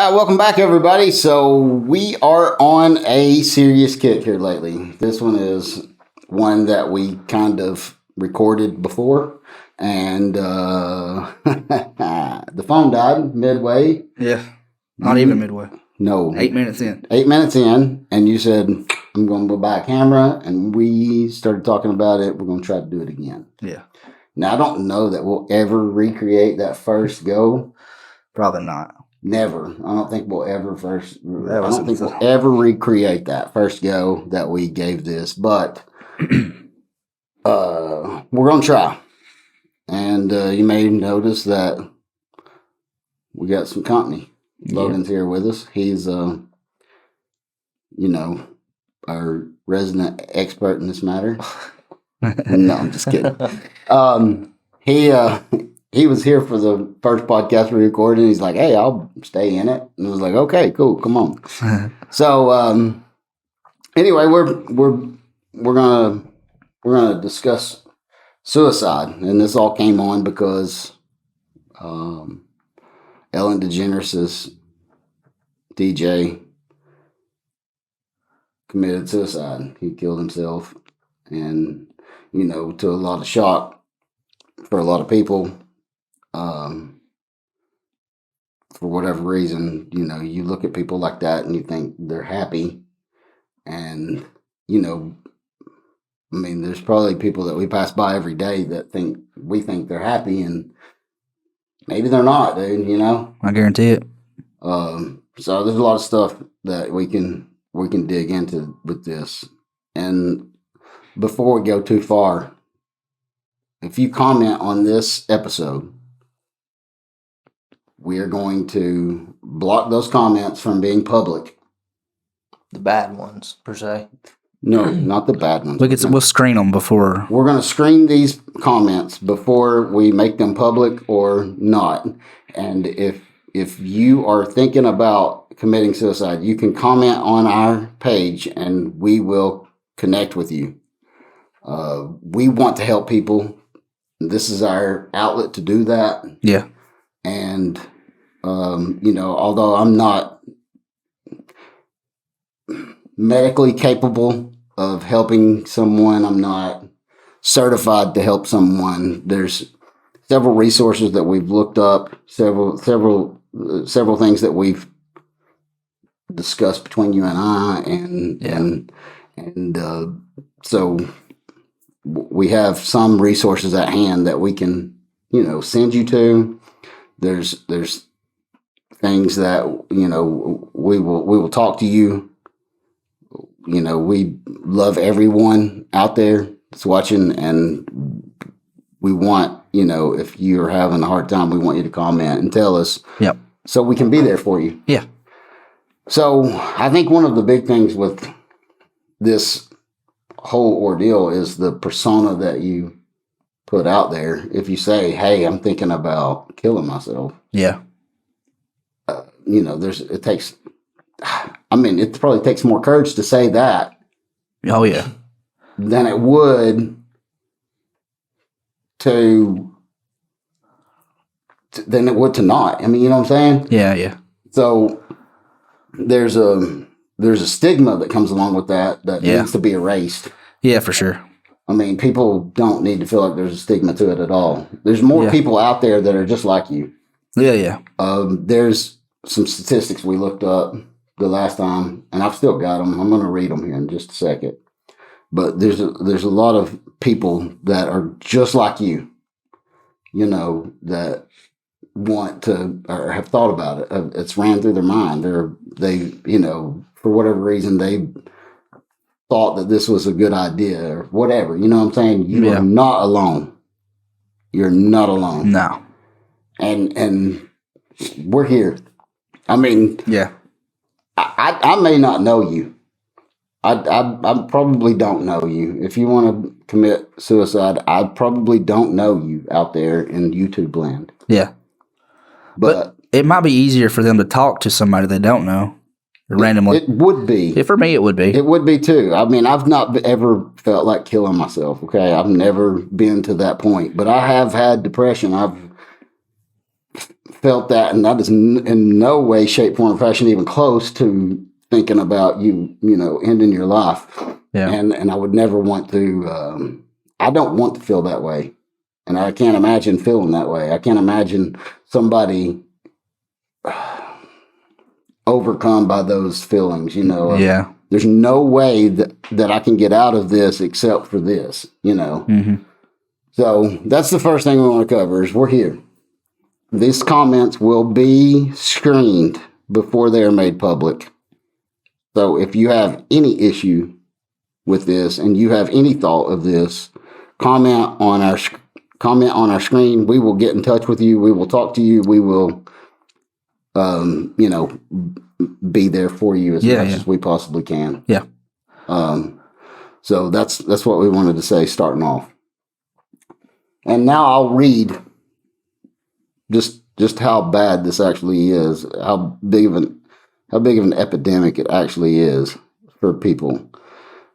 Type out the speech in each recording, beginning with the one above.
Welcome back, everybody. So we are on a serious kick here lately. This one is one that we kind of recorded before, and the phone died midway. Yeah, not even midway. No, 8 minutes in. 8 minutes in, and you said, I'm going to buy a camera, and we started talking about it. We're going to try to do it again. Yeah, Now, I don't know that we'll ever recreate that first go. probably not. Never. I don't think we'll ever we'll ever recreate that first go that we gave this, but we're gonna try. And you may notice that we got some company. Logan's here with us. He's our resident expert in this matter. No, I'm just kidding. He was here for the first podcast we recorded, and he's like, "Hey, I'll stay in it." And I was like, "Okay, cool, come on." So anyway, we're gonna discuss suicide, and this all came on because Ellen DeGeneres' DJ committed suicide. He killed himself, and to a lot of shock for a lot of people. For whatever reason, you look at people like that and you think they're happy. And, there's probably people that we pass by every day that we think they're happy, and maybe they're not, dude, I guarantee it. So there's a lot of stuff that we can dig into with this. And before we go too far, if you comment on this episode, we are going to block those comments from being public. The bad ones, per se. No, not the bad ones. We'll screen them before. We're going to screen these comments before we make them public or not. And if you are thinking about committing suicide, you can comment on our page and we will connect with you. We want to help people. This is our outlet to do that. Yeah. And, although I'm not medically capable of helping someone, I'm not certified to help someone. There's several resources that we've looked up, several things that we've discussed between you and I, and so we have some resources at hand that we can, send you to. There's things that, we will talk to you. We love everyone out there that's watching, and we want, if you're having a hard time, we want you to comment and tell us. Yep. So we can be there for you. Yeah. So I think one of the big things with this whole ordeal is the persona that you put out there. If you say, "Hey, I'm thinking about killing myself," yeah, it probably takes more courage to say that. Oh yeah, than it would to not. You know what I'm saying? Yeah. So there's a stigma that comes along with that needs to be erased. Yeah, for sure. People don't need to feel like there's a stigma to it at all. There's more people out there that are just like you. Yeah. There's some statistics we looked up the last time, and I've still got them. I'm going to read them here in just a second. But there's a lot of people that are just like you, that want to or have thought about it. It's ran through their mind. They for whatever reason, they thought that this was a good idea or whatever. You know what I'm saying? You are not alone. You're not alone. No. And we're here. Yeah. I may not know you. I probably don't know you. If you want to commit suicide, I probably don't know you out there in YouTube land. Yeah. But it might be easier for them to talk to somebody they don't know. Randomly. It would be. For me, it would be. It would be too. I've not ever felt like killing myself. Okay. I've never been to that point, but I have had depression. I've felt that, and that is in no way, shape, form, or fashion even close to thinking about ending your life. Yeah. And I would never want to. I don't want to feel that way, and I can't imagine feeling that way. I can't imagine somebody overcome by those feelings. Yeah. There's no way that I can get out of this except for this. Mm-hmm. So that's the first thing we want to cover is we're here. These comments will be screened before they are made public. So if you have any issue with this and you have any thought of this, comment on our screen. We will get in touch with you. We will talk to you. We will, be there for you as much as we possibly can. Yeah. So that's what we wanted to say starting off. And now I'll read just how bad this actually is, how big of an epidemic it actually is for people.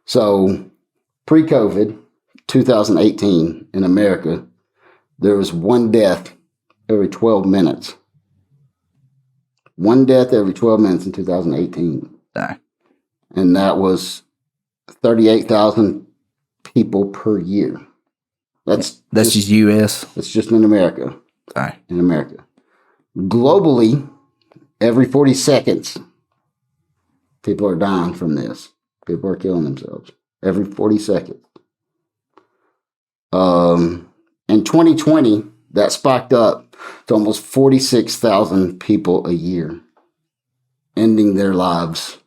So pre-COVID, 2018 in America, there was one death every 12 minutes. One death every 12 minutes in 2018. Dang. And that was 38,000 people per year. That's just U.S. That's just in America. Dang. In America. Globally, every 40 seconds, people are dying from this. People are killing themselves every 40 seconds. In 2020, that spiked up to almost 46,000 people a year ending their lives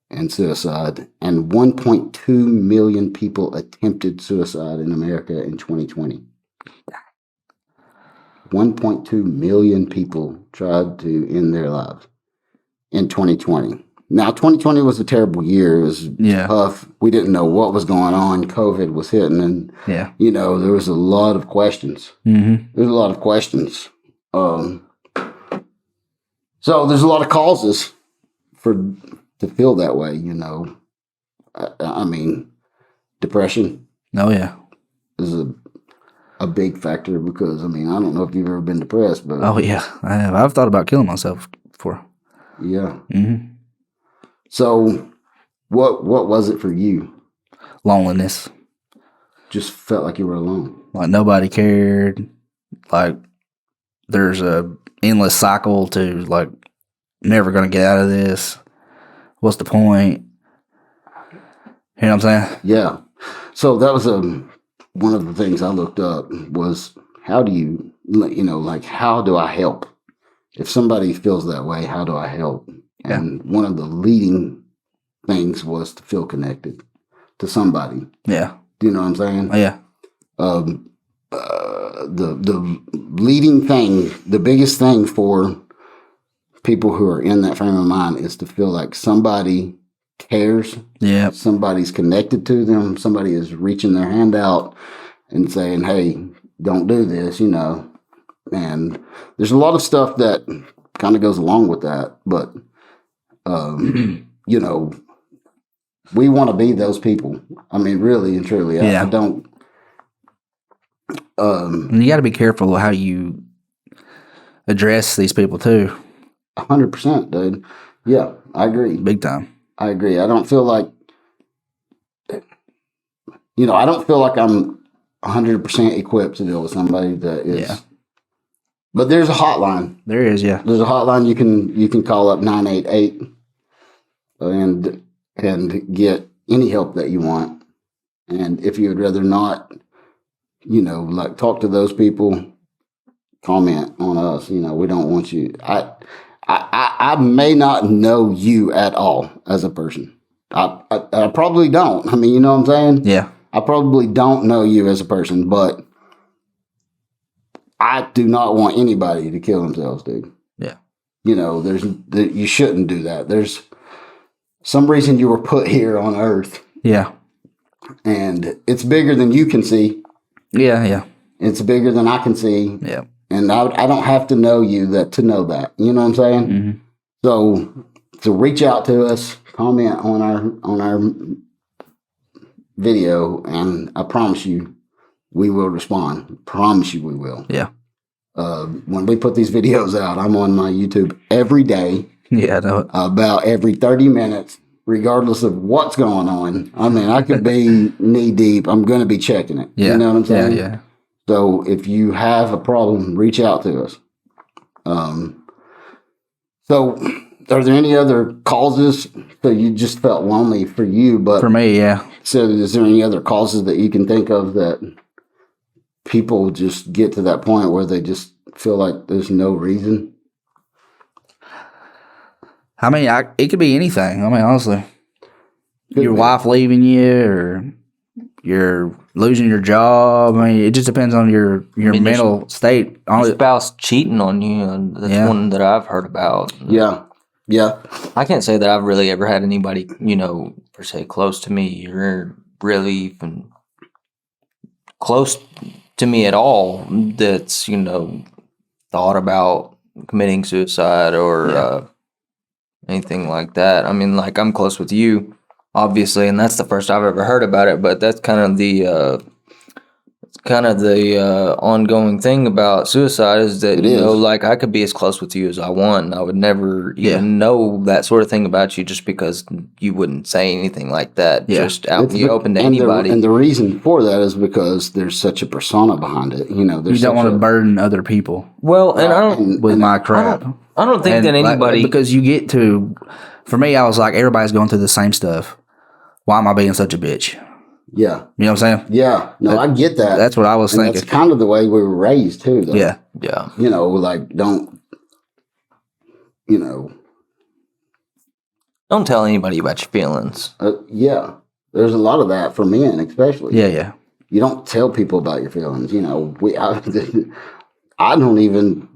in suicide, and 1.2 million people attempted suicide in America in 2020. 1.2 million people tried to end their lives in 2020. Now, 2020 was a terrible year. It was tough. We didn't know what was going on. COVID was hitting, and there was a lot of questions. Mm-hmm. There's a lot of questions. So there's a lot of causes to feel that way. I mean, depression. Oh yeah, is a big factor because I don't know if you've ever been depressed, but oh yeah, I have. I've thought about killing myself before. Yeah. Mm-hmm. So, what was it for you? Loneliness. Just felt like you were alone. Like nobody cared. Like there's a endless cycle to like never gonna get out of this. What's the point? You know what I'm saying? Yeah. So that was one of the things I looked up was how do you how do I help? If somebody feels that way, how do I help? Yeah. And one of the leading things was to feel connected to somebody. Yeah. Do you know what I'm saying? Oh, yeah. The leading thing, the biggest thing for people who are in that frame of mind is to feel like somebody cares. Yeah. Somebody's connected to them. Somebody is reaching their hand out and saying, hey, don't do this, And there's a lot of stuff that kind of goes along with that. But, we want to be those people. I mean, really and truly. I don't. And you got to be careful how you address these people too. 100%, dude. Yeah, I agree. Big time. I agree. I don't feel like, I don't feel like I'm 100% equipped to deal with somebody that is. Yeah. But there's a hotline. There is, yeah. There's a hotline you can call up 988 and get any help that you want. And if you would rather not, talk to those people, comment on us. We don't want you. I may not know you at all as a person. I probably don't. I mean, you know what I'm saying? Yeah. I probably don't know you as a person, but I do not want anybody to kill themselves, dude. Yeah. You shouldn't do that. There's some reason you were put here on Earth. Yeah. And it's bigger than you can see. Yeah, yeah. It's bigger than I can see. Yeah. And I don't have to know you to know that. You know what I'm saying? Mm-hmm. So reach out to us, comment on our video, and I promise you we will respond. Promise you we will. Yeah. When we put these videos out, I'm on my YouTube every day, Yeah, I know it. about every 30 minutes, regardless of what's going on. I mean, I could be knee deep. I'm going to be checking it. Yeah. You know what I'm saying? Yeah. So if you have a problem, reach out to us. So are there any other causes? So you just felt lonely for you, but For me, yeah. so is there any other causes that you can think of that people just get to that point where they just feel like there's no reason? I mean, it could be anything. I mean, honestly, Could your be. wife leaving you, or you're losing your job. I mean, it just depends on your mean, mental state. Your spouse cheating on you, and that's Yeah. one that I've heard about. Yeah. Yeah. I can't say that I've really ever had anybody, per se close to me or really even close to me at all that's, thought about committing suicide or anything like that. I mean, like, I'm close with you, obviously, and that's the first I've ever heard about it, but that's kind of the ongoing thing about suicide is that, It is. like, I could be as close with you as I want, and I would never even know that sort of thing about you just because you wouldn't say anything like that just out in the open to anybody. And the reason for that is because there's such a persona behind it. You don't want to burden other people Well, and I don't... with my crap. I don't think that anybody... because you get to, for me, I was like, everybody's going through the same stuff. Why am I being such a bitch? Yeah. You know what I'm saying? Yeah. No, I get that. That's what I was And thinking. that's kind of the way we were raised too, though. Yeah. Yeah. Like don't, Don't tell anybody about your feelings. yeah. There's a lot of that for men, especially. Yeah. You don't tell people about your feelings. I don't even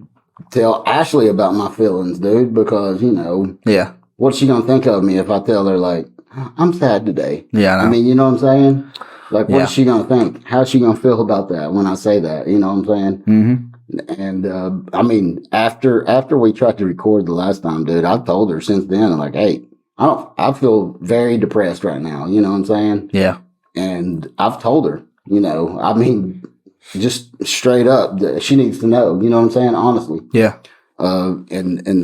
tell Ashley about my feelings, dude, because, Yeah. what's she going to think of me if I tell her, like, I'm sad today? Yeah, I know. I mean, you know what I'm saying? Like, what Yeah. is she going to think? How's she going to feel about that when I say that? You know what I'm saying? Mm-hmm. And, I mean, after we tried to record the last time, dude, I've told her since then, I'm like, hey, I feel very depressed right now. You know what I'm saying? Yeah. And I've told her, I mean, just straight up, that she needs to know, you know what I'm saying? Honestly. Yeah. And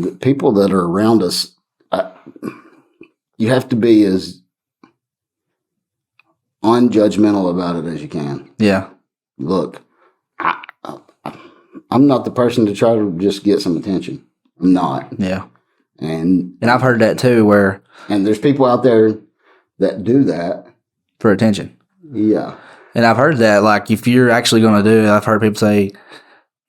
the people that are around us, you have to be as unjudgmental about it as you can. Yeah. Look, I'm not the person to try to just get some attention. I'm not. Yeah. And I've heard that too, where and there's people out there that do that. for attention. Yeah. And I've heard that, like, if you're actually going to do it, I've heard people say,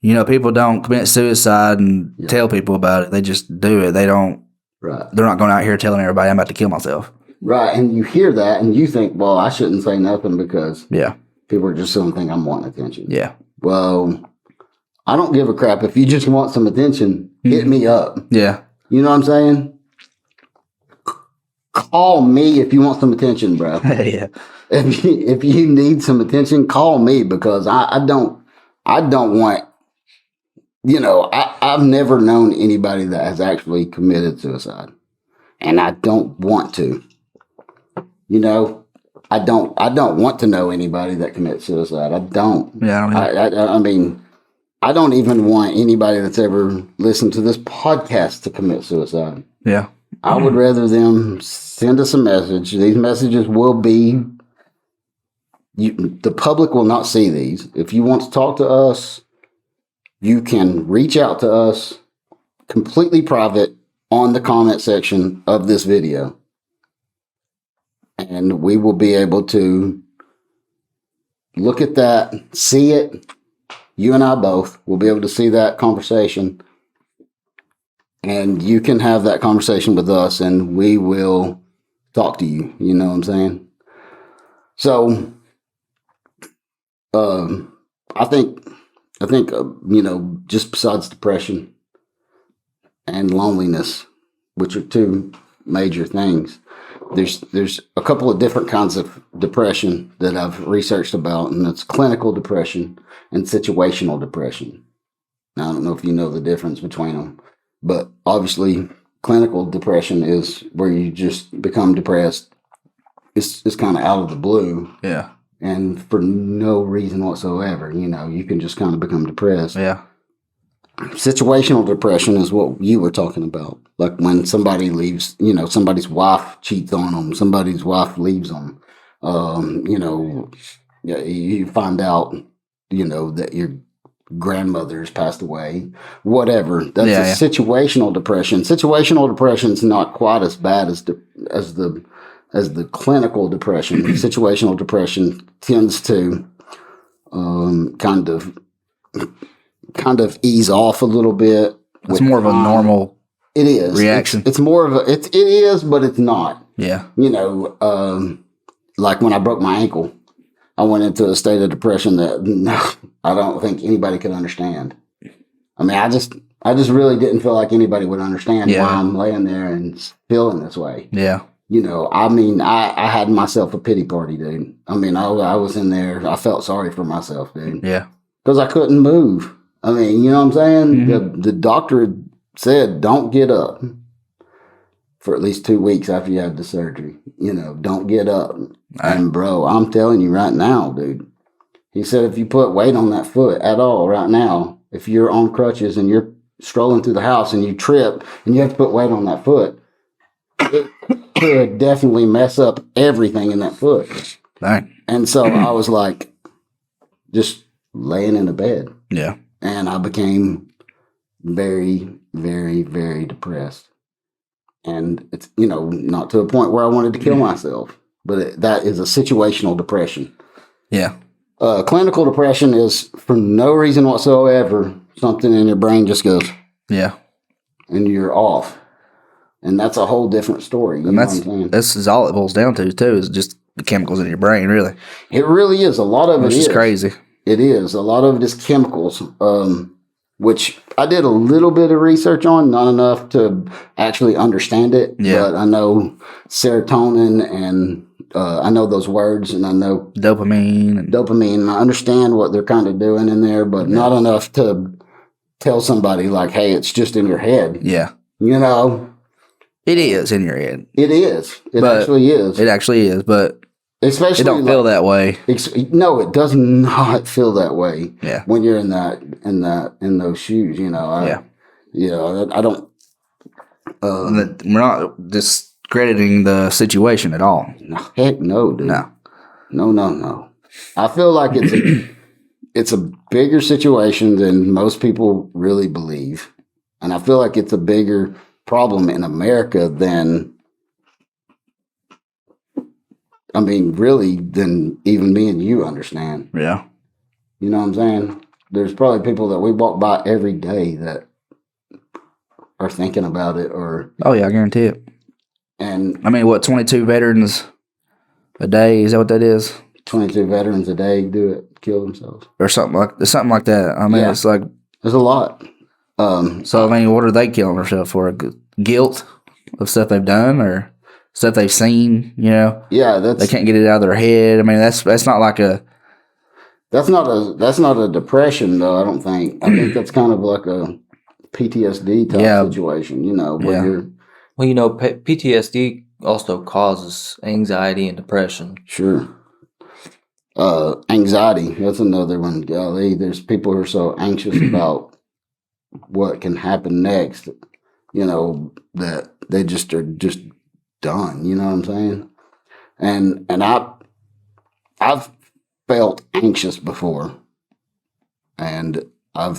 people don't commit suicide and tell people about it. They just do it. They don't. Right. They're not going out here telling everybody I'm about to kill myself. Right. And you hear that and you think, well, I shouldn't say nothing because Yeah. people are just going to think I'm wanting attention. Yeah. Well, I don't give a crap. If you just want some attention, hit me up. Yeah. You know what I'm saying? Call me if you want some attention, bro. Yeah. If you need some attention, call me because I don't want, I've never known anybody that has actually committed suicide, and I don't want to. I don't want to know anybody that commits suicide. I don't. Yeah. I mean, I don't even want anybody that's ever listened to this podcast to commit suicide. Yeah. I would rather them send us a message. These messages will be, the public will not see these. If you want to talk to us, you can reach out to us completely private on the comment section of this video. And we will be able to look at that, see it. You and I both will be able to see that conversation. And you can have that conversation with us and we will talk to you. You know what I'm saying? So, I think, just besides depression and loneliness, which are two major things, there's a couple of different kinds of depression that I've researched about, and it's clinical depression and situational depression. Now, I don't know if you know the difference between them, but obviously clinical depression is where you just become depressed. It's kind of out of the blue. Yeah. And for no reason whatsoever, you can just kind of become depressed. Yeah. situational depression is what you were talking about. Like when somebody leaves, somebody's wife cheats on them, somebody's wife leaves them. Yeah, you find out, that your grandmother's passed away, whatever. That's a situational depression. Situational depression is not quite as bad as the clinical depression. Situational depression tends to kind of ease off a little bit. It's more of a normal. It is reaction. It's more of a. It is, but it's not. Yeah. Like when I broke my ankle, I went into a state of depression that I don't think anybody could understand. I mean, I just really didn't feel like anybody would understand why I'm laying there and feeling this way. Yeah. I mean, I had myself a pity party, dude. I mean, I was in there. I felt sorry for myself, dude. Yeah. Because I couldn't move. I mean, you know what I'm saying? Mm-hmm. The doctor said, don't get up for at least 2 weeks after you had the surgery. Don't get up. Right. And bro, I'm telling you right now, dude. He said if you put weight on that foot at all right now, if you're on crutches and you're strolling through the house and you trip and you have to put weight on that foot, it could definitely mess up everything in that foot. Right. And so I was like, just laying in the bed. Yeah. And I became very, very, very depressed. And it's, not to a point where I wanted to kill myself, but that is a situational depression. Yeah. Clinical depression is for no reason whatsoever, something in your brain just goes, yeah, and you're off. And that's a whole different story. And that's all it boils down to, too, is just the chemicals in your brain, really. It really is. A lot of it is. Which is crazy. It is. A lot of it is chemicals, which I did a little bit of research on, not enough to actually understand it. Yeah. But I know serotonin and I know those words, and I know dopamine. And I understand what they're kind of doing in there, but not enough to tell somebody like, hey, it's just in your head. Yeah. It is in your head. It is. It actually is. It actually is, but especially it don't feel that way. No, it does not feel that way. Yeah. When you're in those shoes, I don't. We're not discrediting the situation at all. No, heck no, dude. No. I feel like it's a bigger situation than most people really believe, and I feel like it's a bigger problem in America than. I mean, really, than even me and you understand. Yeah. You know what I'm saying? There's probably people that we walk by every day that are thinking about it or... Oh, yeah, I guarantee it. And... I mean, 22 veterans a day? Is that what that is? 22 veterans a day kill themselves. Or something like that. I mean, It's like... There's a lot. So, I mean, what are they killing themselves for? Guilt of stuff they've done or... stuff they've seen, Yeah, they can't get it out of their head. I mean, that's not like a. That's not a depression though. I don't think. I think that's kind of like a PTSD type situation. Where you're. Well, PTSD also causes anxiety and depression. Sure. Anxiety. That's another one. Golly, there's people who are so anxious about what can happen next. That they just are just done. You know what I'm saying? And I've felt anxious before, and I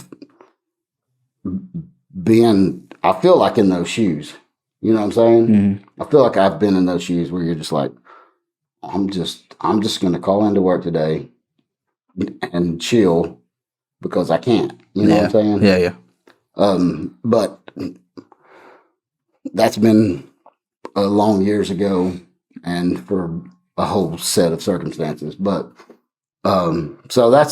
feel like in those shoes. You know what I'm saying? Mm-hmm. I feel like I've been in those shoes where you're just like, I'm just gonna call into work today and chill because I can't. You know what I'm saying? Yeah. But that's been long years ago and for a whole set of circumstances. But so that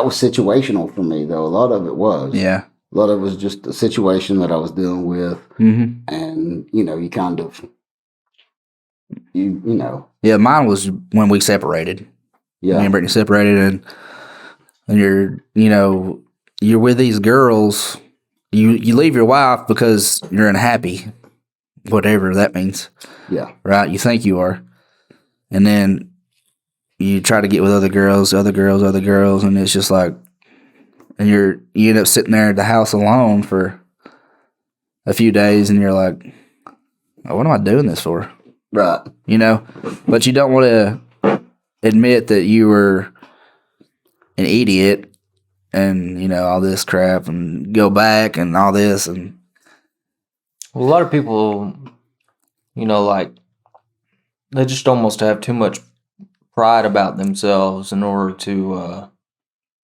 was situational for me though. A lot of it was. Yeah. A lot of it was just a situation that I was dealing with. Mm-hmm. And, you kind of you know. Yeah, mine was when we separated. Yeah. Me and Brittany separated and you're with these girls. You leave your wife because you're unhappy, whatever that means. Yeah. Right? You think you are. And then you try to get with other girls, and it's just like, and you end up sitting there at the house alone for a few days, and you're like, oh, what am I doing this for? Right. You know, but you don't want to admit that you were an idiot and, you know, all this crap and go back and all this. And Well, a lot of people, you know, like, they just almost have too much pride about themselves in order to,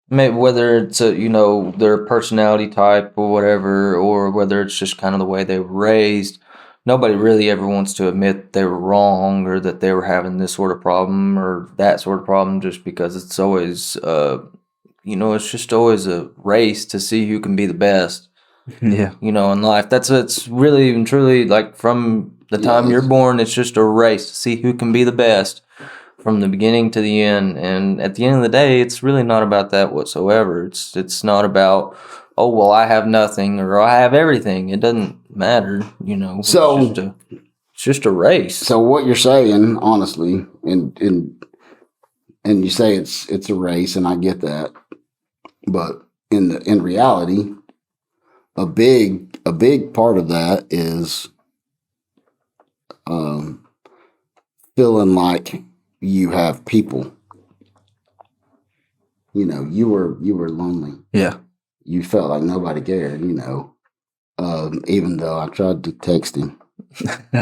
maybe whether it's you know, their personality type or whatever, or whether it's just kind of the way they were raised. Nobody really ever wants to admit they were wrong or that they were having this sort of problem or that sort of problem, just because it's always, you know, it's just always a race to see who can be the best, yeah, you know, in life. It's really and truly, like, from the time Yes. you're born, it's just a race to see who can be the best from the beginning to the end. And at the end of the day, it's really not about that whatsoever. It's not about, oh, well, I have nothing or I have everything. It doesn't matter, you know. So- It's just a race. So what you're saying, honestly, and you say it's a race, and I get that, but in reality, a big part of that is feeling like you have people. You know, you were lonely. yeah, You felt like nobody cared. You know, even though I tried to text him.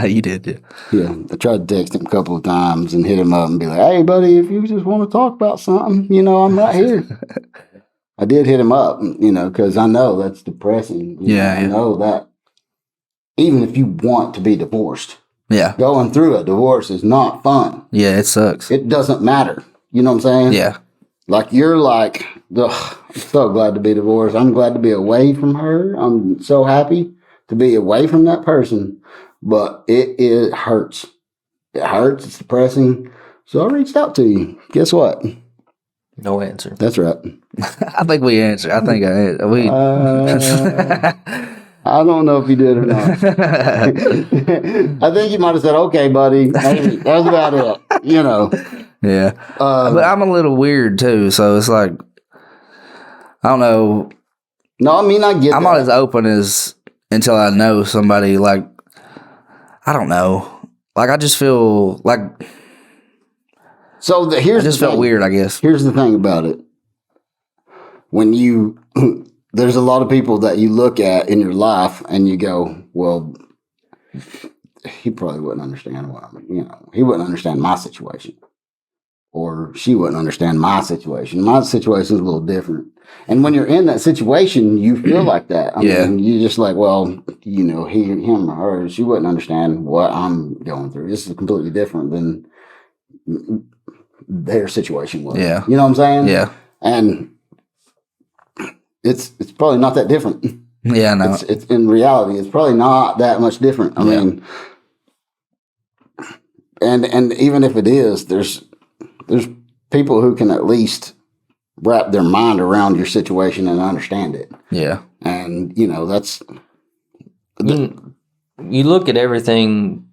you did, yeah. Yeah, I tried to text him a couple of times and hit him up and be like, "Hey, buddy, if you just want to talk about something, you know, I'm right here." I did hit him up, you know, because I know that's depressing. You Yeah, know, yeah. I know that even if you want to be divorced, Yeah, going through a divorce is not fun. yeah, it sucks. It doesn't matter. You know what I'm saying? Yeah, Like you're like, ugh, I'm so glad to be divorced. I'm glad to be away from her. I'm so happy to be away from that person. But it hurts. It hurts. It's depressing. So I reached out to you. Guess what? No answer. That's right. I think we answered. I think we. I don't know if you did or not. I think you might have said, "Okay, buddy." Maybe. That was about it. You know. yeah, but I'm a little weird too, so it's like I don't know. No, I mean I get. I'm that. not as open as until I know somebody. Like I don't know. Like I just feel like So I here's just the felt thing. weird. I guess. Here's the thing about it. When you, there's a lot of people that you look at in your life and you go, well, he probably wouldn't understand what I'm, you know, he wouldn't understand my situation. Or she wouldn't understand my situation. My situation is a little different. And when you're in that situation, you feel like that. I Yeah. mean, you're just like, well, you know, him or her, she wouldn't understand what I'm going through. This is completely different than their situation was. Yeah. You know what I'm saying? Yeah. And it's probably not that different. Yeah. No. It's in reality, it's probably not that much different. I Yeah. mean, and even if it is, there's people who can at least wrap their mind around your situation and understand it. Yeah. And you know, that's You look at everything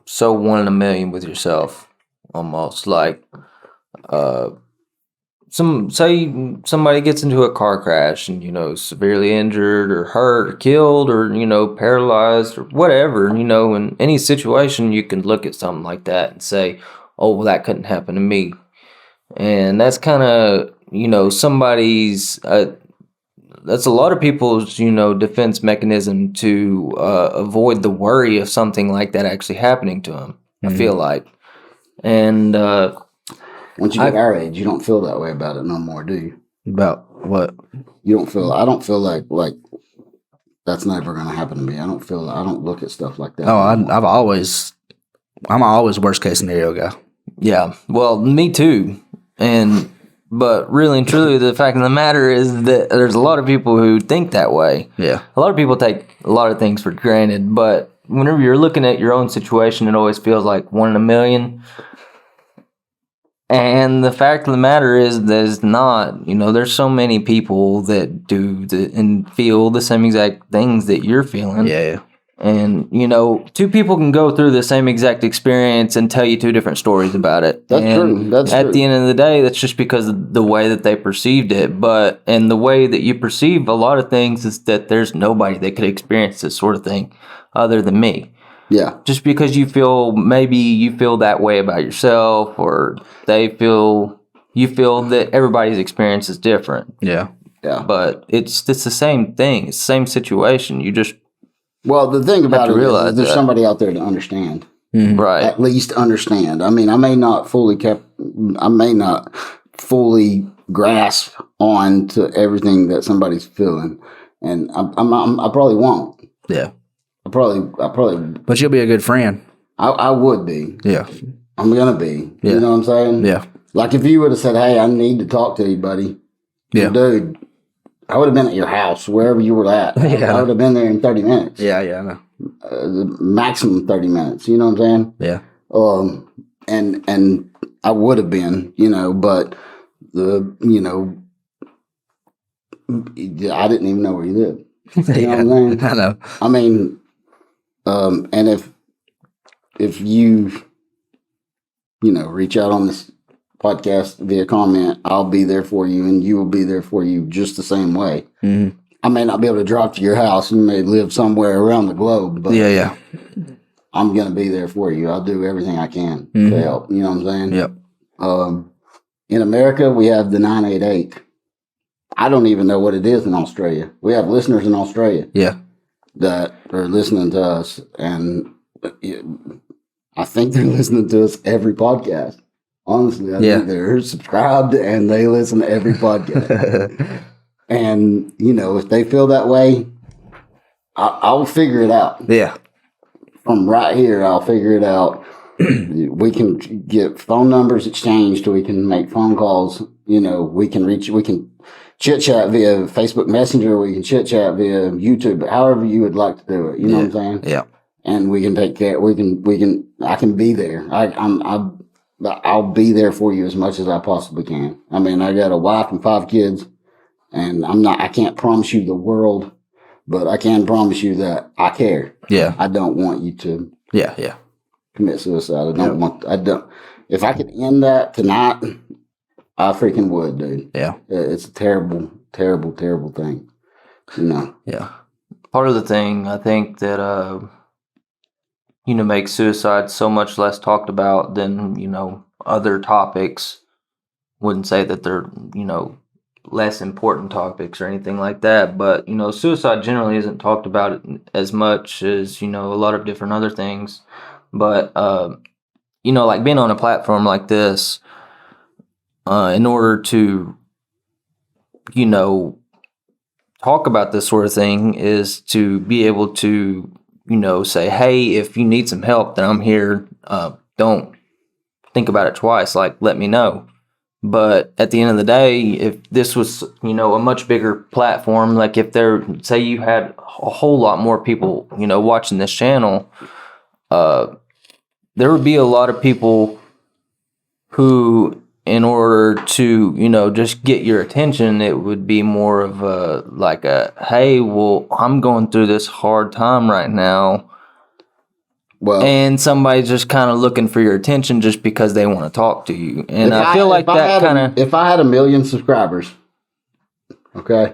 so 1 in a million with yourself, almost like say somebody gets into a car crash and, you know, severely injured or hurt or killed or, you know, paralyzed or whatever. You know, in any situation you can look at something like that and say, oh, well, that couldn't happen to me. And that's kind of, you know, somebody's that's a lot of people's, you know, defense mechanism to avoid the worry of something like that actually happening to them. I feel like. And once you get our age, you don't feel that way about it no more, do you? About what? You don't feel. I don't feel like that's never going to happen to me. I don't look at stuff like that. Oh, anymore. I'm always worst case scenario guy. yeah, well, me too. But really and truly, the fact of the matter is that there's a lot of people who think that way. Yeah. A lot of people take a lot of things for granted, but whenever you're looking at your own situation, it always feels like 1 in a million. And the fact of the matter is, there's not. You know, there's so many people that do and feel the same exact things that you're feeling. Yeah. And, you know, two people can go through the same exact experience and tell you two different stories about it. That's and true. That's at true. the end of the day, that's just because of the way that they perceived it. And the way that you perceive a lot of things is that there's nobody that could experience this sort of thing other than me. Yeah. Just because you feel that way about yourself, or you feel that everybody's experience is different. Yeah. Yeah. But it's the same thing. It's the same situation. You just Well, the thing about to it realize is there's that. somebody out there to understand. right. At least understand. I mean, I may not fully grasp on to everything that somebody's feeling, and I probably won't. Yeah. I probably, But you'll be a good friend. I would be. Yeah. I'm gonna be. Yeah. You know what I'm saying? Yeah. Like if you would have said, "Hey, I need to talk to you, buddy," Yeah. dude, I would have been at your house, wherever you were at. Yeah. I would have been there in 30 minutes. Yeah. Yeah. I know. The maximum 30 minutes. You know what I'm saying? Yeah. And I would have been, but I didn't even know where you lived. You know what I'm saying? I know. I mean, and if you, reach out on this podcast via comment, I'll be there for you, and you will be there for you just the same way. Mm-hmm. I may not be able to drive to your house. You may live somewhere around the globe, but Yeah. I'm going to be there for you. I'll do everything I can Mhm. to help. You know what I'm saying? Yep. In America, we have the 988. I don't even know what it is in Australia. We have listeners in Australia Yeah. that are listening to us, and I think they're listening to us every podcast. Honestly, I think they're subscribed and they listen to every podcast. And, if they feel that way, I'll figure it out. Yeah. From right here, I'll figure it out. We can get phone numbers exchanged. We can make phone calls. We can chit chat via Facebook Messenger. We can chit chat via YouTube, however you would like to do it. You know what I'm saying? Yeah. And we can take care. I can be there. I'll be there for you as much as I possibly can. I mean, I got a wife and 5 kids, and I can't promise you the world, but I can promise you that I care. Yeah. I don't want you to Yeah. commit suicide. If I could end that tonight, I freaking would, dude. Yeah. It's a terrible, terrible, terrible thing. Yeah. Part of the thing I think that makes suicide so much less talked about than other topics. Wouldn't say that they're less important topics or anything like that, but suicide generally isn't talked about as much as a lot of different other things. But like being on a platform like this, in order to talk about this sort of thing, is to be able to say, hey, if you need some help, then I'm here. Don't think about it twice. Like, let me know. But at the end of the day, if this was, a much bigger platform, like if say you had a whole lot more people, watching this channel, there would be a lot of people who, in order to, just get your attention, it would be more of hey, well, I'm going through this hard time right now. Well, and somebody's just kind of looking for your attention just because they want to talk to you. And I feel like that kind of... If I had 1 million subscribers, okay,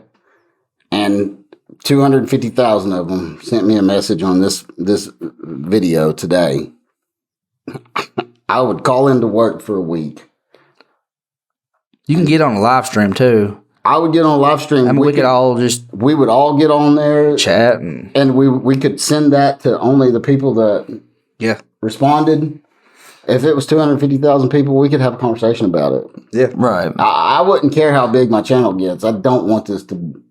and 250,000 of them sent me a message on this video today, I would call into work for a week. You can get on a live stream too. I would get on a live stream. I mean, we could all just we would all get on there, chat, and we could send that to only the people that responded. If it was 250,000 people, we could have a conversation about it. Yeah, right. I wouldn't care how big my channel gets. I don't want this to.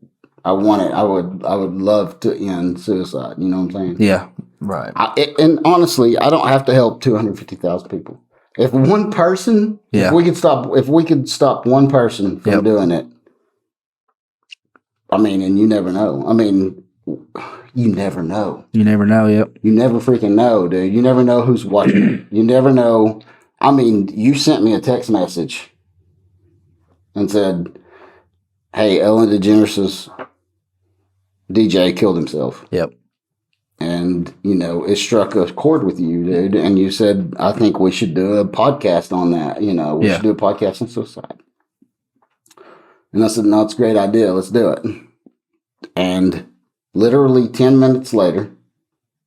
I want it. I would love to end suicide. You know what I'm saying? Yeah, right. And honestly, I don't have to help 250,000 people. If one person, if we could stop one person from doing it. I mean, and you never know. I mean, you never know. You never know, yep. You never freaking know, dude. You never know who's watching. You never know. I mean, you sent me a text message and said, hey, Ellen DeGeneres' DJ killed himself. Yep. And, it struck a chord with you, dude. And you said, I think we should do a podcast on that. We Yeah. should do a podcast on suicide. And I said, no, it's a great idea. Let's do it. And literally 10 minutes later,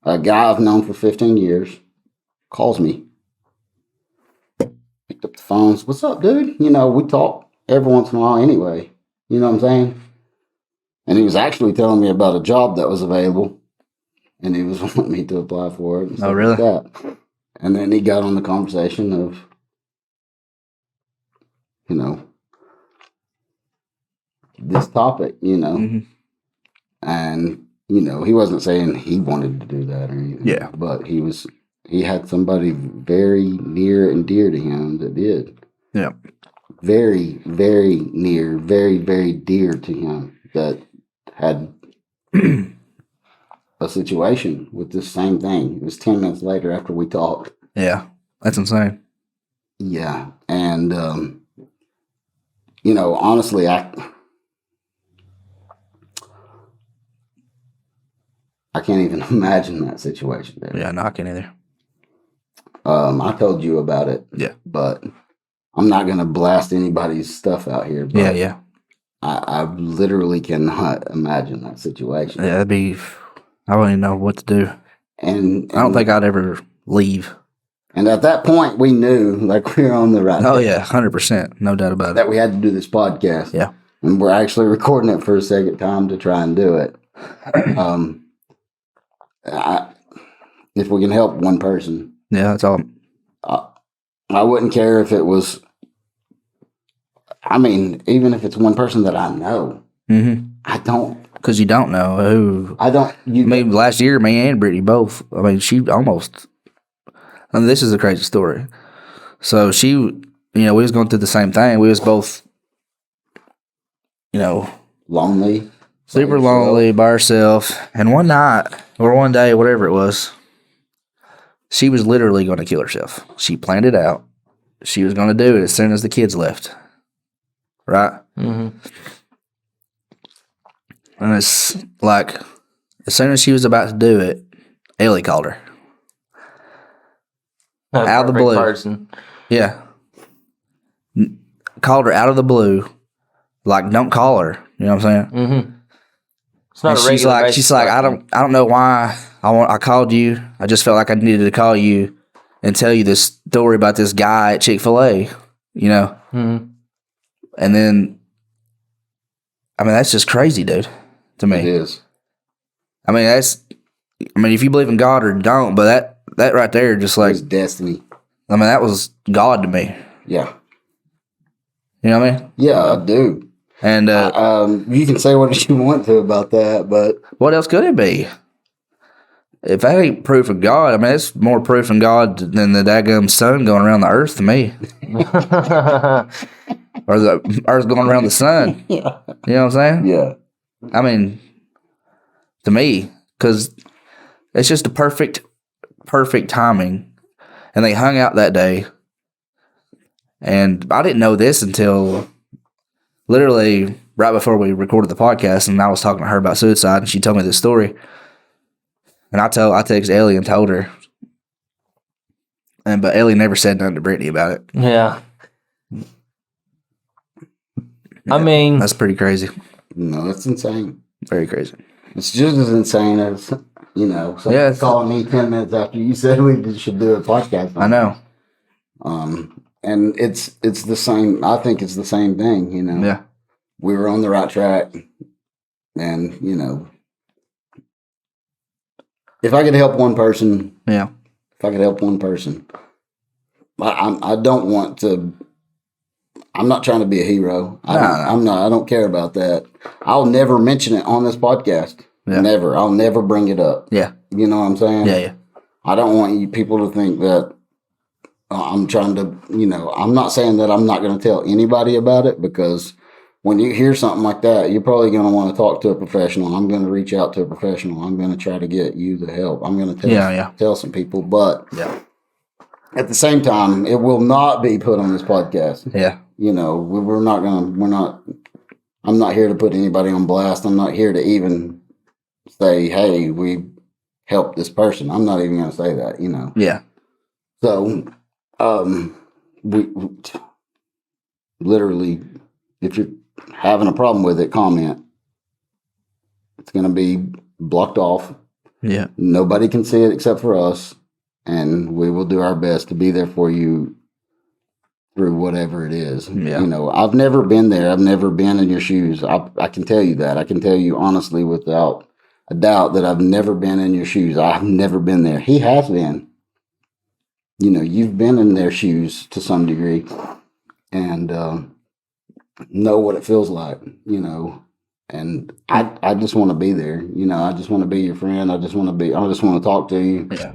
a guy I've known for 15 years calls me. Picked up the phone. What's up, dude? We talk every once in a while anyway. You know what I'm saying? And he was actually telling me about a job that was available. And he was wanting me to apply for it. And stuff really? like that. And then he got on the conversation of, this topic, Mhm. And, he wasn't saying he wanted to do that or anything. Yeah. But he had somebody very near and dear to him that did. Yeah. Very, very near, very, very dear to him that had a situation with this same thing. It was 10 minutes later after we talked. Yeah. That's insane. Yeah. And, honestly, I can't even imagine that situation there. Yeah, no, I can't either. I told you about it. Yeah. But I'm not going to blast anybody's stuff out here. But Yeah. I literally cannot imagine that situation. Yeah, I wouldn't even know what to do. And I don't think I'd ever leave. And at that point, we knew, like, we were on the right Oh, track, yeah, 100%. No doubt about it. that we had to do this podcast. Yeah. And we're actually recording it for a second time to try and do it. If we can help one person, Yeah, that's all. I wouldn't care if it was, even if it's one person that I know, Mm-hmm. I don't, Because you don't know who. Last year, me and Brittany both. She almost. This is a crazy story. So she, we was going through the same thing. We was both, lonely. super lonely by herself. And one night or one day, whatever it was, she was literally going to kill herself. She planned it out. She was going to do it as soon as the kids left. Right? Mm-hmm. And it's like, as soon as she was about to do it, Ellie called her. Out of the blue. Person. Yeah. Called her out of the blue. Like, don't call her. You know what I'm saying? Mm-hmm. It's not And a she's regular like, basis I question. don't know why I called you. I just felt like I needed to call you and tell you this story about this guy at Chick-fil-A. Mm-hmm. And then, that's just crazy, dude, to me. It is. If you believe in God or don't, but that right there, just like, It's destiny. that was God to me. Yeah. You know what I mean? Yeah, I do. And You can say what you want to about that, but what else could it be? If that ain't proof of God, it's more proof of God than the daggum sun going around the earth to me. Or the earth going around the sun. yeah. You know what I'm saying? Yeah. To me, because it's just a perfect timing. And they hung out that day. And I didn't know this until literally right before we recorded the podcast. And I was talking to her about suicide. And she told me this story. And I texted Ellie and told her. But Ellie never said nothing to Brittany about it. Yeah. That's pretty crazy. No, that's insane. Very crazy. It's just as insane as, someone calling me 10 minutes after you said we should do a podcast. I know. And it's the same. I think it's the same thing, Yeah. We were on the right track. And, if I could help one person, Yeah. I don't want to. I'm not trying to be a hero. I don't care about that. I'll never mention it on this podcast. Yeah. Never. I'll never bring it up. Yeah. You know what I'm saying? Yeah. I don't want you people to think that I'm trying to, I'm not saying that I'm not going to tell anybody about it, because when you hear something like that, you're probably going to want to talk to a professional. I'm going to reach out to a professional. I'm going to try to get you the help. I'm going to tell some people, but at the same time, it will not be put on this podcast. Yeah. I'm not here to put anybody on blast. I'm not here to even say, hey, we help this person. I'm not even going to say that, you know. Yeah. So, we literally, if you're having a problem with it, comment. It's going to be blocked off. Yeah. Nobody can see it except for us, and we will do our best to be there for you through whatever it is. Yeah. You know, I've never been there. I've never been in your shoes. I can tell you that. I can tell you honestly without a doubt that I've never been in your shoes. I've never been there. He has been. You know, you've been in their shoes to some degree and know what it feels like, you know. And I just want to be there. You know, I just want to be your friend. I just want to talk to you. Yeah.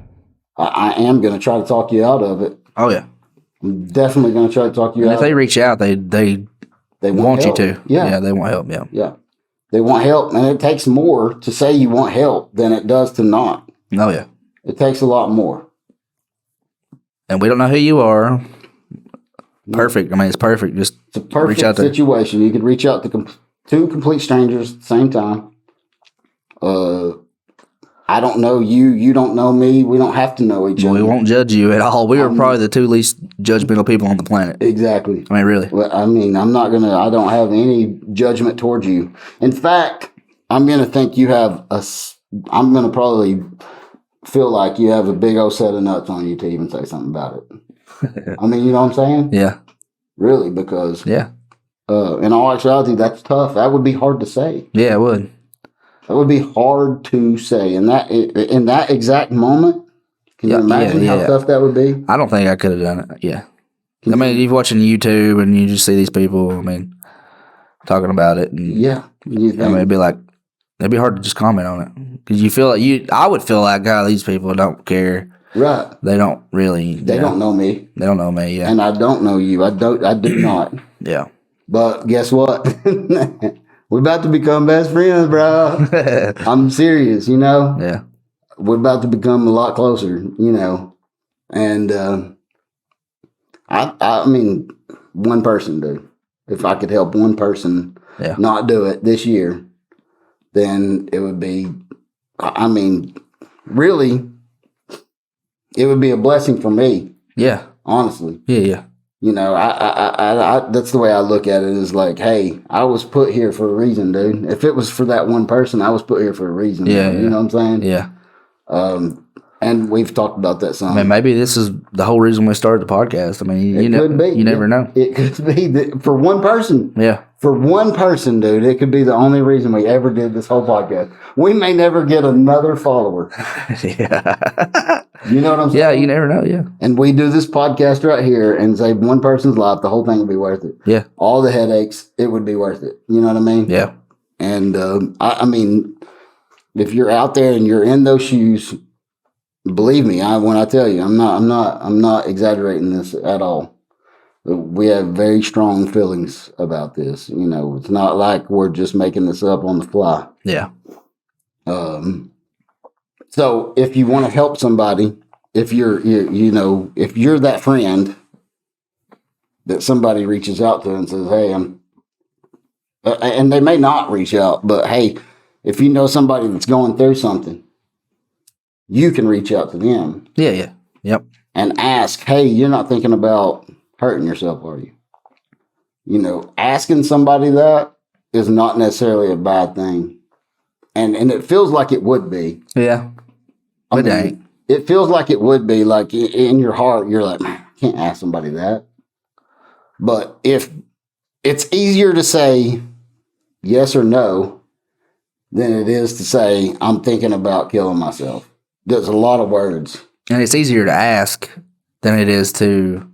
I am going to try to talk you out of it. Oh yeah. I'm definitely going to try to talk you And out. if they reach out, they want you help. to. Yeah. They want help. Yeah. Yeah. They want help. And it takes more to say you want help than it does to not. Oh yeah. It takes a lot more. And we don't know who you are. Perfect. I mean, it's perfect. Just It's a perfect reach out there. situation. You could reach out to two complete strangers at the same time. I don't know you. You don't know me. We don't have to know each other. We won't judge you at all. We are probably the two least judgmental people on the planet. Exactly. I mean, really. Well, I mean, I don't have any judgment towards you. In fact, I'm going to think you have I'm going to probably feel like you have a big old set of nuts on you to even say something about it. I mean, you know what I'm saying? Yeah. Really, because Yeah. in all actuality, that's tough. That would be hard to say. Yeah, it would. That would be hard to say. In that exact moment, can you Yeah, imagine yeah, how yeah. tough that would be? I don't think I could have done it. Yeah. I mean, you're watching YouTube and you just see these people, I mean, talking about it. And, Yeah. You I mean, it'd be hard to just comment on it. Because you feel like I would feel like, God, these people don't care. right. They don't really. They don't know me. They don't know me. Yeah. And I don't know you. I do not. Yeah. But guess what? We're about to become best friends, bro. I'm serious, you know? Yeah. We're about to become a lot closer, you know? And I mean, one person, dude. If I could help one person Yeah. not do it this year, then it would be, I mean, really, it would be a blessing for me, Yeah. honestly. Yeah. Yeah. You know, I that's the way I look at it is like, hey, I was put here for a reason, dude. If it was for that one person, I was put here for a reason. Yeah, You yeah. know what I'm saying? Yeah. And we've talked about that some. I mean, maybe this is the whole reason we started the podcast. I mean, It you know, could be. you never know. It could be that for one person. Yeah. For one person, dude, it could be the only reason we ever did this whole podcast. We may never get another follower. Yeah. You know what I'm saying? Yeah. You never know. Yeah. And we do this podcast right here and save one person's life, the whole thing would be worth it. Yeah. All the headaches, it would be worth it. You know what I mean? Yeah. And I mean, if you're out there and you're in those shoes, believe me, when I tell you, I'm not exaggerating this at all. We have very strong feelings about this. You know, it's not like we're just making this up on the fly. Yeah. So if you want to help somebody, if you're that friend that somebody reaches out to and says, hey, and they may not reach out, but hey, if you know somebody that's going through something, you can reach out to them Yeah. Yeah. Yep. and ask, hey, you're not thinking about hurting yourself, are you? You know, asking somebody that is not necessarily a bad thing. And it feels like it would be. Yeah. But it ain't. It feels like it would be, like in your heart, you're like, man, I can't ask somebody that. But if it's easier to say yes or no than it is to say, I'm thinking about killing myself. There's a lot of words. And it's easier to ask than it is to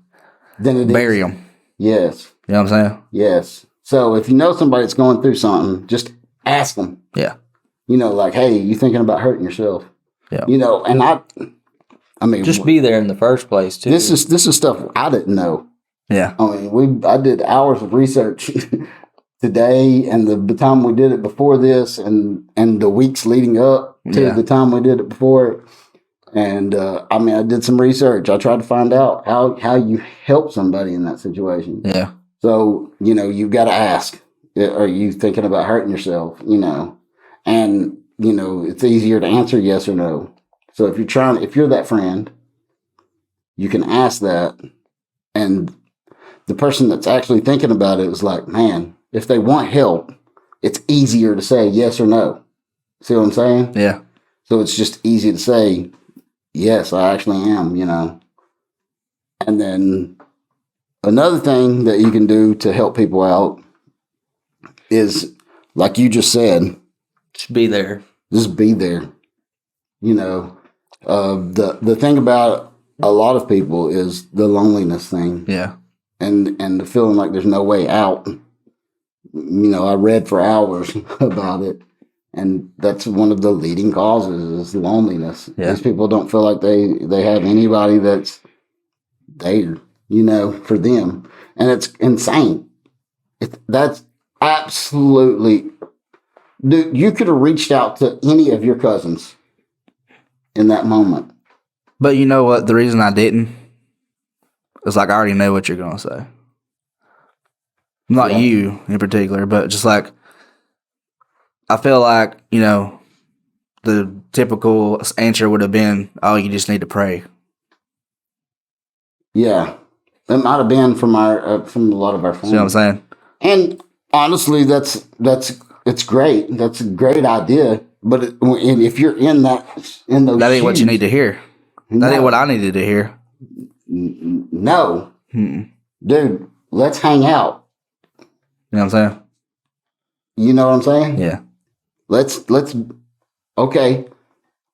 bury them. Yes. You know what I'm saying? Yes. So if you know somebody that's going through something, just ask them. Yeah. You know, like, hey, you thinking about hurting yourself? Yeah. You know, and I mean, Just be there in the first place, too. this is stuff I didn't know. Yeah. I mean, I did hours of research today, and the time we did it before this, and the weeks leading up to Yeah. the time we did it before. And I mean, I did some research. I tried to find out how you help somebody in that situation. Yeah. So, you know, you've got to ask, are you thinking about hurting yourself? You know, and, you know, it's easier to answer yes or no. So if you're that friend, you can ask that, and the person that's actually thinking about it is like, man, if they want help, it's easier to say yes or no. See what I'm saying? Yeah. So it's just easy to say, yes, I actually am, And then another thing that you can do to help people out is, like you just said, Just be there. just be there. The thing about a lot of people is the loneliness thing, Yeah. and the feeling like there's no way out. I read for hours about it, and that's one of the leading causes is loneliness. Yeah. These people don't feel like they have anybody that's there, for them, and it's insane. That's absolutely, dude. You could have reached out to any of your cousins in that moment. But you know what? The reason I didn't is like I already know what you're gonna say. Not Yeah. you in particular, but just like I feel like, the typical answer would have been, "Oh, you just need to pray." Yeah, it might have been from from a lot of our See what I'm friends. saying? And honestly, it's great. That's a great idea. But and if you're in those That ain't what you shoes, need to hear. That ain't what I needed to hear. No, Mm-mm. dude, let's hang out. You know what I'm saying? You know what I'm saying? Yeah. Let's. Okay.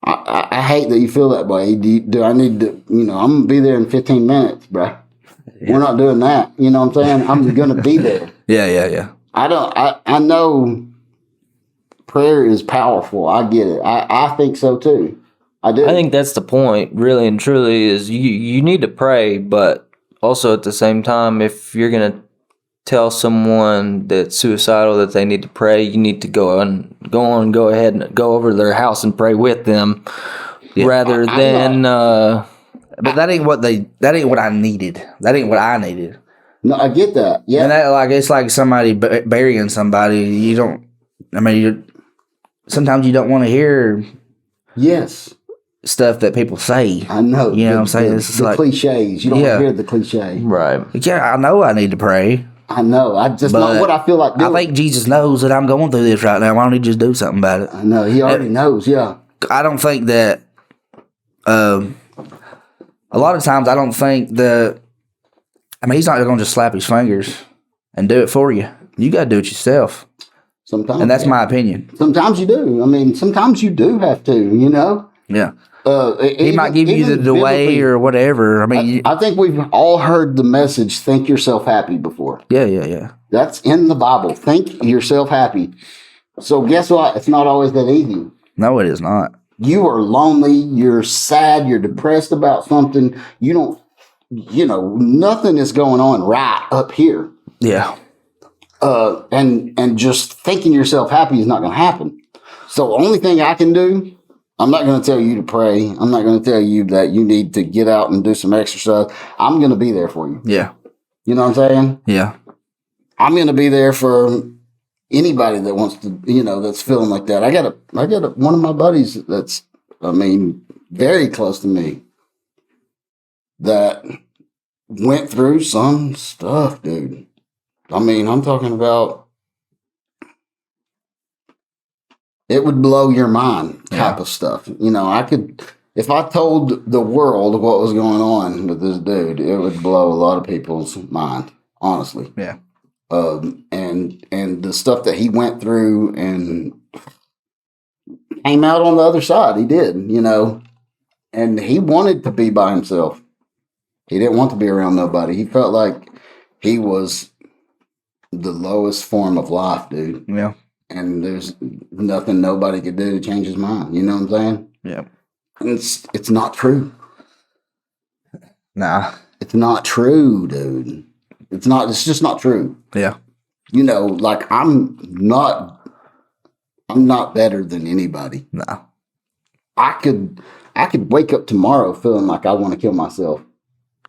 I hate that you feel that way. Do I need to? I'm gonna be there in 15 minutes, bruh. We're not doing that. You know what I'm saying? I'm gonna be there. Yeah. I know prayer is powerful. I get it. I think so too. I do. I think that's the point, really and truly, is you need to pray, but also at the same time, if you're gonna tell someone that's suicidal that they need to pray, you need to go ahead and go over to their house and pray with them, rather than But that ain't what I needed. That ain't what I needed. No, I get that. Yeah. And that it's like somebody burying somebody. You don't. I mean, sometimes you don't want to hear Yes. stuff that people say. I know. You know what I'm saying? It's The like cliches. You don't Yeah. hear the cliche. right. Yeah, I know I need to pray. I know. I just But not what I feel like doing. I think Jesus knows that I'm going through this right now. Why don't he just do something about it? I know. He already knows. Yeah. I don't think that. A lot of times, I don't think that. I mean, he's not going to just slap his fingers and do it for you. You got to do it yourself, Sometimes. and that's my opinion. Sometimes you do. I mean, sometimes you do have to. Yeah, He he might give you the way or whatever. I mean, I think we've all heard the message, think yourself happy before. yeah. That's in the Bible. Think yourself happy. So guess what? It's not always that easy. No, it is not. You are lonely, you're sad, you're depressed about something. You don't, nothing is going on right up here. Yeah, And just thinking yourself happy is not going to happen. So the only thing I can do, I'm not going to tell you to pray. I'm not going to tell you that you need to get out and do some exercise. I'm going to be there for you. yeah, You know what I'm saying? yeah. I'm going to be there for anybody that wants to, that's feeling like that. I got one of my buddies that's, very close to me that went through some stuff, dude. I'm talking about it would blow your mind type of stuff. If I told the world what was going on with this dude, it would blow a lot of people's mind, honestly. Yeah. And the stuff that he went through and came out on the other side. He did, and he wanted to be by himself. He didn't want to be around nobody. He felt like he was the lowest form of life, dude. Yeah. And there's nothing nobody could do to change his mind. You know what I'm saying? Yeah. And it's not true. Nah. It's not true, dude. It's just not true. Yeah. Like I'm not better than anybody. Nah. I could wake up tomorrow feeling like I want to kill myself.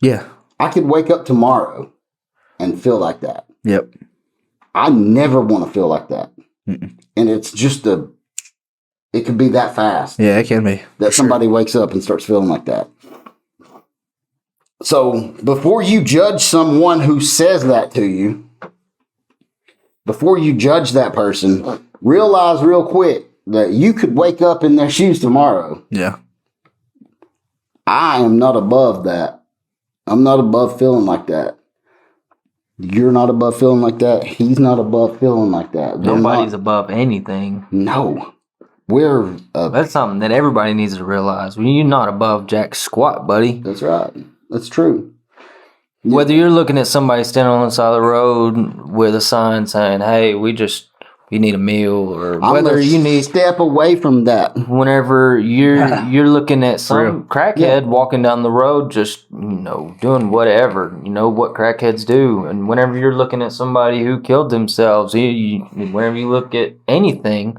Yeah. I could wake up tomorrow and feel like that. Yep. I never want to feel like that. Mm-mm. And it's just It could be that fast Yeah, it can be. that For sure. somebody wakes up and starts feeling like that. So before you judge someone who says that to you, before you judge that person, realize real quick that you could wake up in their shoes tomorrow. Yeah. I am not above that. I'm not above feeling like that. You're not above feeling like that. He's not above feeling like that. We're Nobody's not- above anything. No. We're That's something that everybody needs to realize. You're not above jack squat, buddy. that's right. That's true. Whether you're looking at somebody standing on the side of the road with a sign saying, "Hey, we need a meal," or I'm whether a you need, step away from that. whenever you're looking at some real. crackhead walking down the road, just doing whatever, what crackheads do, and whenever you're looking at somebody who killed themselves, whenever you look at anything.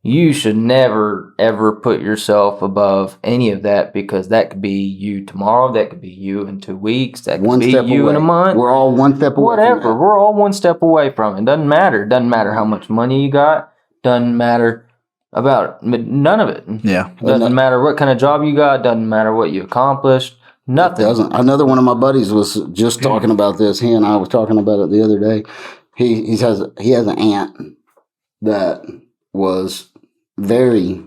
You should never, ever put yourself above any of that, because that could be you tomorrow. That could be you in 2 weeks. That could One be step you away. in a month. We're all one step away. Whatever. From that. We're all one step away from it. Doesn't matter. Doesn't matter how much money you got. Doesn't matter about none of it. Yeah. Doesn't matter what kind of job you got. Doesn't matter what you accomplished. Nothing. Doesn't. Another one of my buddies was just talking about this. He and I was talking about it the other day. He has an aunt that was very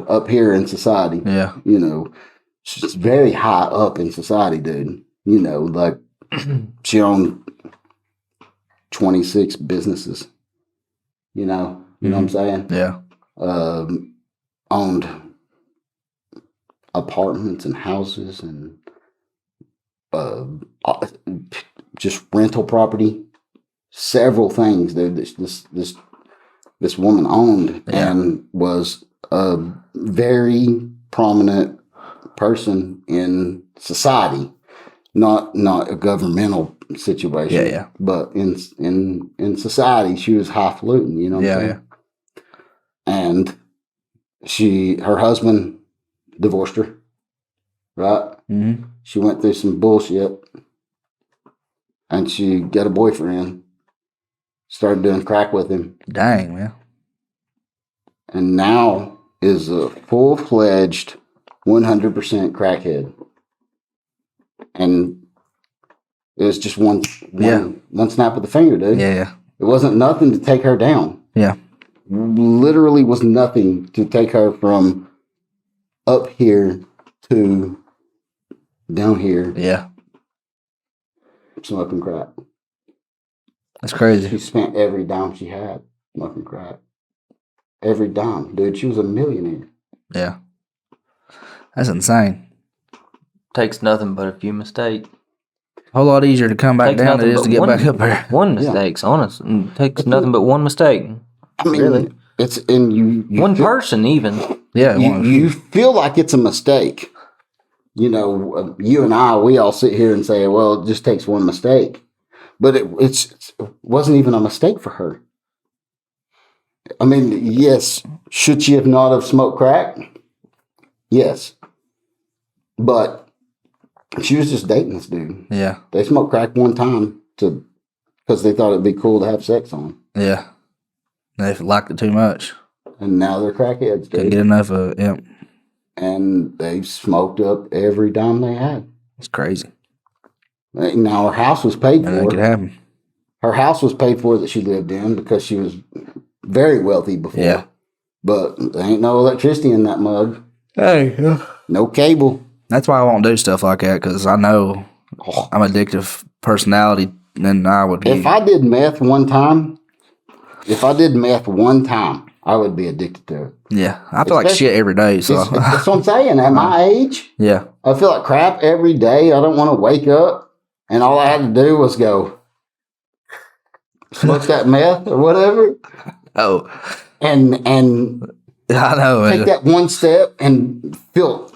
up here in society. Yeah. She's very high up in society, dude. She owned 26 businesses. You know what I'm saying? Yeah. Owned apartments and houses and just rental property. Several things, dude. This woman owned and was a very prominent person in society, not a governmental situation. Yeah, yeah. But in society, she was highfalutin. You know what I'm saying? And her husband divorced her. Right? Mm-hmm. She went through some bullshit, and she got a boyfriend. Started doing crack with him, Dang, man. and now is a full-fledged 100% crackhead. And it was just one snap of the finger, dude. Yeah. It wasn't nothing to take her down. Yeah. Literally was nothing to take her from up here to down here Yeah. smoking crack. That's crazy. She spent every dime she had smoking crack. Every dime, dude. She was a millionaire. Yeah. That's insane. Takes nothing but a few mistakes. A whole lot easier to come back Takes down than it is nothing to but get back up there. One mistake's honest. Takes nothing but one mistake. I mean, Really? it's in you. One feel, person, even. Yeah. You feel like it's a mistake. You and I, we all sit here and say, "Well, it just takes one mistake," but it wasn't even a mistake for her. I mean, yes, should she have not have smoked crack? Yes, but she was just dating this dude. Yeah. They smoked crack one time because they thought it'd be cool to have sex on, Yeah. They liked it too much. and now they're crackheads, Couldn't dude. get enough of it. Yep. And they've smoked up every dime they had. It's crazy. Now her house was paid And that could for. happen. Her house was paid for that she lived in because she was very wealthy before. Yeah. But there ain't no electricity in that mug. Hey. No cable. That's why I won't do stuff like that, because I know Oh, I'm addictive personality, and I would be. if I did meth one time, I would be addicted to it. Yeah. I feel like Especially- shit every day. So, That's what I'm saying. At my age, yeah. I feel like crap every day. I don't want to wake up, and all I had to do was go smoke that meth or whatever, Oh, and I know. take that one step and feel,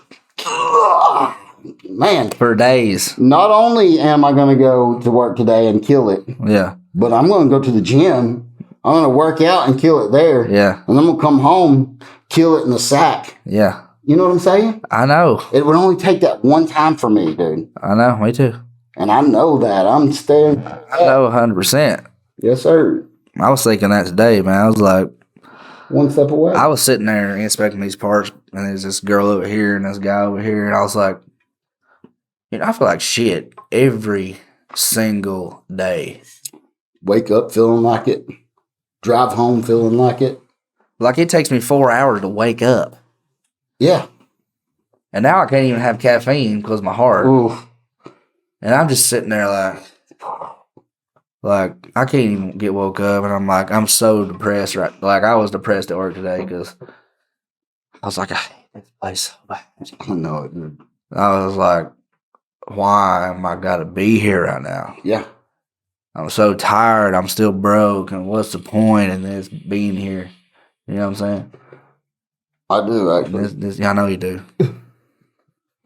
man. For days. Not only am I going to go to work today and kill it, Yeah. but I'm going to go to the gym. I'm going to work out and kill it there, Yeah. and I'm going to come home, kill it in the sack. Yeah. You know what I'm saying? I know. It would only take that one time for me, dude. I know. Me too. And I know that. I'm staying. I know 100%. Yes, sir. I was thinking that today, man. I was like, One step away. I was sitting there inspecting these parts, and there's this girl over here and this guy over here, and I was like, I feel like shit every single day. Wake up feeling like it. Drive home feeling like it. Like it takes me 4 hours to wake up, Yeah. and now I can't even have caffeine because of my heart, Ooh. and I'm just sitting there like I can't even get woke up, and I'm like, I'm so depressed. Right, like I was depressed at work today because I was like, I hate this place so bad. I know it, dude. I was like, why am I got to be here right now? Yeah. I'm so tired. I'm still broke, and what's the point in this being here? You know what I'm saying? I do, actually. I know you do.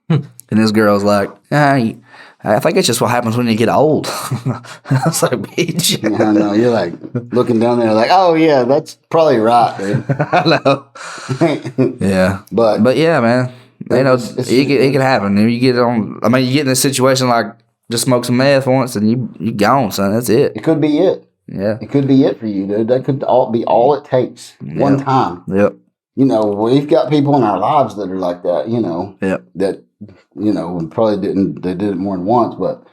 And this girl's like, I think it's just what happens when you get old. I was like, bitch. Yeah, I know. You're like looking down there like, oh, yeah, that's probably right, dude. I know. Yeah. But yeah, man. It can happen. You get on. I mean, you get in a situation like just smoke some meth once and you gone, son. That's it. it could be it. Yeah. It could be it for you, dude. That could be all it takes. One time. Yep. We've got people in our lives that are like that, Yep. that, probably they did it more than once, but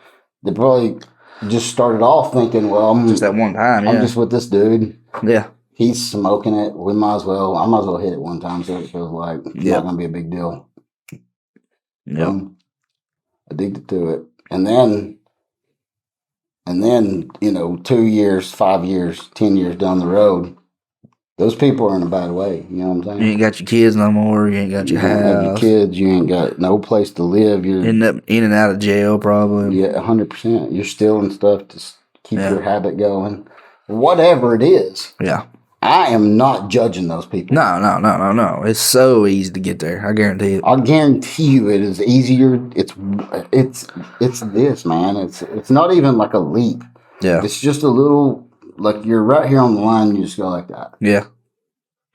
they probably just started off thinking, well, I'm Just that one time. I'm Yeah. just with this dude. Yeah. He's smoking it. I might as well hit it one time so it feels like it's Yep. not going to be a big deal. Yep. I'm addicted to it. And then, 2 years, 5 years, 10 years down the road, those people are in a bad way. You know what I'm saying? You ain't got your kids no more. You ain't got your You don't have your house. kids. You ain't got no place to live. You're End up in and out of jail, probably. 100%. You're stealing stuff to keep Yeah. your habit going. Whatever it is, Yeah. I am not judging those people. No. It's so easy to get there. I guarantee it. I guarantee you, it is easier. It's this, man. It's not even like a leap. Yeah. It's just a little, like you're right here on the line. You just go like that. Yeah.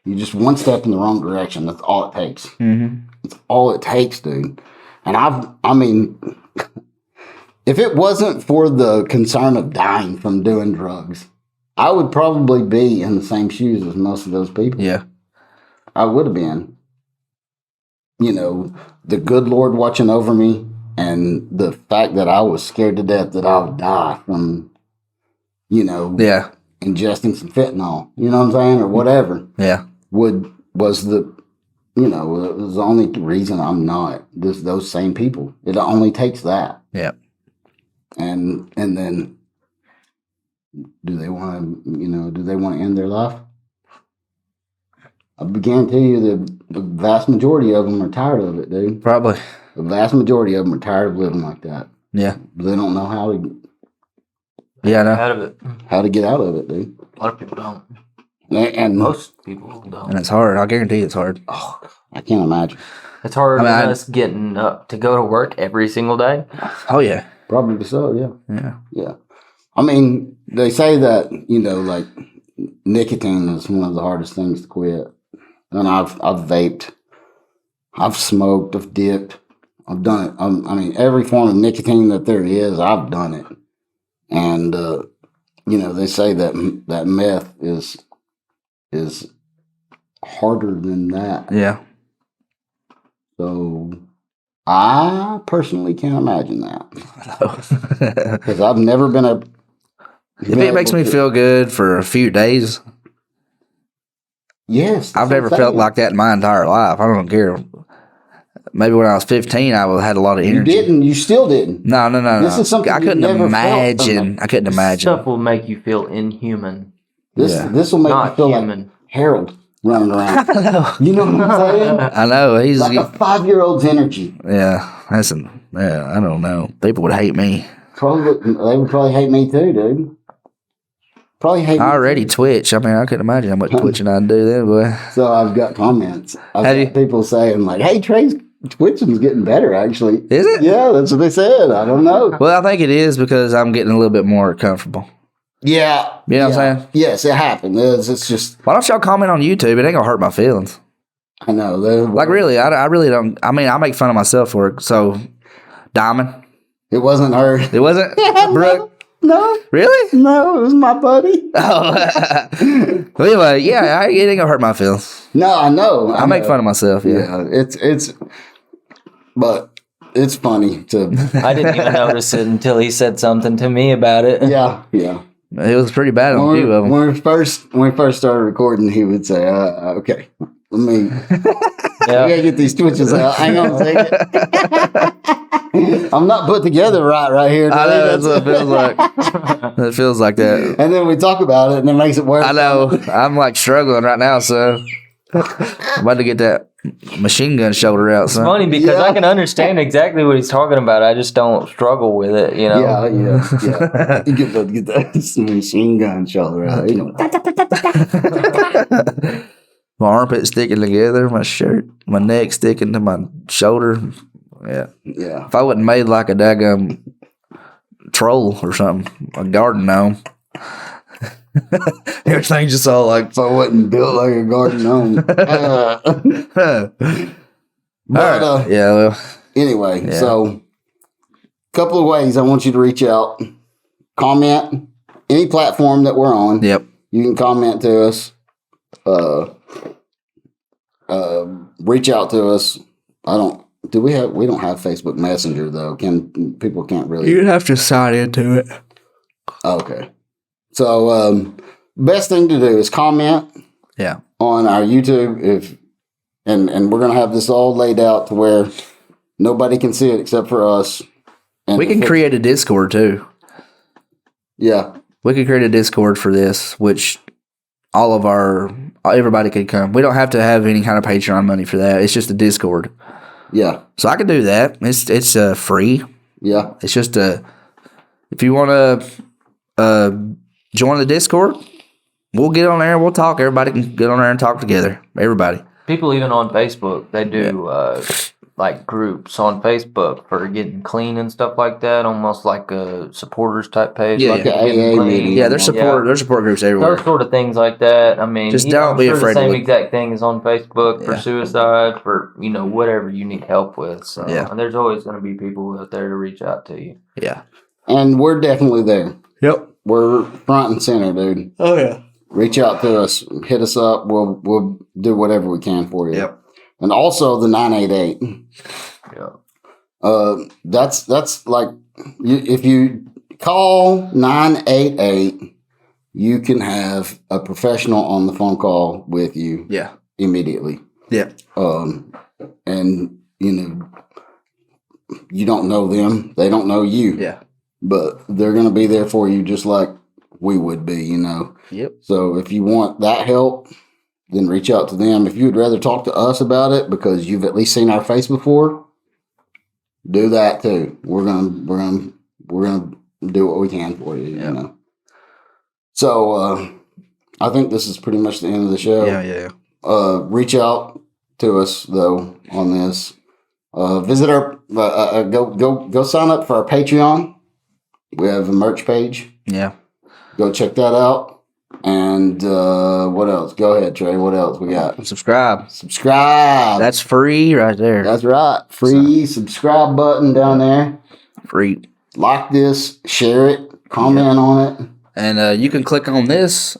You just one step in the wrong direction. That's all it takes. Mm-hmm. It's all it takes, dude. And I mean, if it wasn't for the concern of dying from doing drugs, I would probably be in the same shoes as most of those people. Yeah. I would have been. The good Lord watching over me and the fact that I was scared to death that I would die from, Yeah. ingesting some fentanyl, you know what I'm saying, or whatever, Yeah. was the only reason I'm not those same people. It only takes that. Yeah. And then do they want to end their life? I guarantee you the vast majority of them are tired of it, dude. Probably. The vast majority of them are tired of living like that. Yeah. They don't know how to Yeah, I know. Out of it. get out of it, dude. A lot of people don't. And Most people don't. And it's hard. I guarantee it's hard. oh, I can't imagine. It's harder I mean, than us getting up to go to work every single day. Oh, yeah. Probably so, yeah. Yeah. Yeah. I mean, they say that, like nicotine is one of the hardest things to quit. And I've vaped, I've smoked, I've dipped, I've done it. I mean, every form of nicotine that there is, I've done it. And, they say that meth is harder than that. Yeah. So I personally can't imagine that. Because I've never been a. If it makes me feel good for a few days, yes, I've never felt like that in my entire life. I don't care. Maybe when I was 15, I had a lot of you energy. didn't. You still didn't. No. This is something I you've couldn't never felt from imagine. I couldn't imagine. Stuff will make you feel inhuman, This will make you not feel like human. Harold running around. I know. You know what I'm saying? I know. He's Like a 5-year-old's energy. yeah. I don't know. People would hate me. They would probably hate me too, dude. Probably hate. I me already too. twitch. I mean, I couldn't imagine how much twitching I'd do then, boy. So I've got comments. I've Have got you? people saying like, "Hey, Trey's twitching's getting better." Actually, Is it? Yeah, that's what they said. I don't know. Well, I think it is because I'm getting a little bit more comfortable. Yeah, You know what I'm saying? Yes, it happened. It's just Why don't y'all comment on YouTube? It ain't gonna hurt my feelings. I know. Like really, I really don't. I mean, I make fun of myself for it. So, Diamond, It wasn't her. it wasn't Brooke. No, Really? no, it was my buddy. Oh. Well, anyway, yeah, it ain't gonna hurt my feelings. No, I know. I make fun of myself. Yeah. Yeah, but it's funny to. I didn't even notice it until he said something to me about it. Yeah. It was pretty bad on a few of them. When we first started recording, he would say, "Okay, let me. I gotta get these twitches out. Hang on a second. I'm not put together right here. I know, dude. that's what it feels like. It feels like that. And then we talk about it, and it makes it worse. I know. I'm like struggling right now, so I'm about to get that machine gun shoulder out. It's So. funny because Yeah. I can understand exactly what he's talking about. I just don't struggle with it, you know? Yeah. You get that machine gun shoulder out. You know. My armpit sticking together, my shirt, my neck sticking to my shoulder. Yeah. Yeah. If I wasn't made like a daggum troll or something, a garden gnome, everything's just all like. If I wasn't built like a garden gnome. But Yeah, well, anyway, Yeah. so couple of ways I want you to reach out. Comment any platform that we're on. yep. You can comment to us. Reach out to us. We don't have Facebook Messenger though. People can't really. You'd have to sign into it. Okay. So best thing to do is comment Yeah. on our YouTube and we're gonna have this all laid out to where nobody can see it except for us. And We can create a Discord too. Yeah. We could create a Discord for this, which everybody could come. We don't have to have any kind of Patreon money for that. It's just a Discord. Yeah. So I could do that. It's free. Yeah. It's just if you want to join the Discord, we'll get on there and we'll talk. Everybody can get on there and talk together. Everybody. People even on Facebook, they do like groups on Facebook for getting clean and stuff like that, almost like a supporters type page. Yeah, like yeah. Getting AA Clean. meeting. Yeah, there's support groups everywhere. Those sort of things like that. I mean, Just you know, don't I'm be sure afraid to the same look. exact thing is on Facebook for Yeah. suicide, for whatever you need help with. So Yeah. and there's always going to be people out there to reach out to you. Yeah. And we're definitely there. Yep. We're front and center, dude. Oh yeah. Reach out to us. Hit us up. We'll do whatever we can for you. Yep. And also the 988. Yeah. That's like if you call 988, you can have a professional on the phone call with you Yeah. immediately. Yeah. And you don't know them, they don't know you, Yeah. but they're going to be there for you just like we would be, Yep. So if you want that help, then reach out to them. If you would rather talk to us about it because you've at least seen our face before, do that too. We're gonna do what we can for you. Yeah. So I think this is pretty much the end of the show. Yeah. Reach out to us though on this. Visit our go sign up for our Patreon. We have a merch page. Yeah. Go check that out. And what else? Go ahead, Trey. What else we got? Subscribe. Subscribe. That's free right there. That's right. Free subscribe button down there. Free. Like this, share it, comment on it. And you can click on this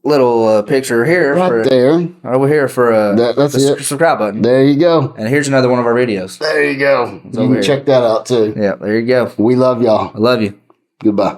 little picture here Right there. over here for That's the it. subscribe button. There you go. And here's another one of our videos. There you go. You over can here. check that out too. Yeah, there you go. We love y'all. I love you. Goodbye.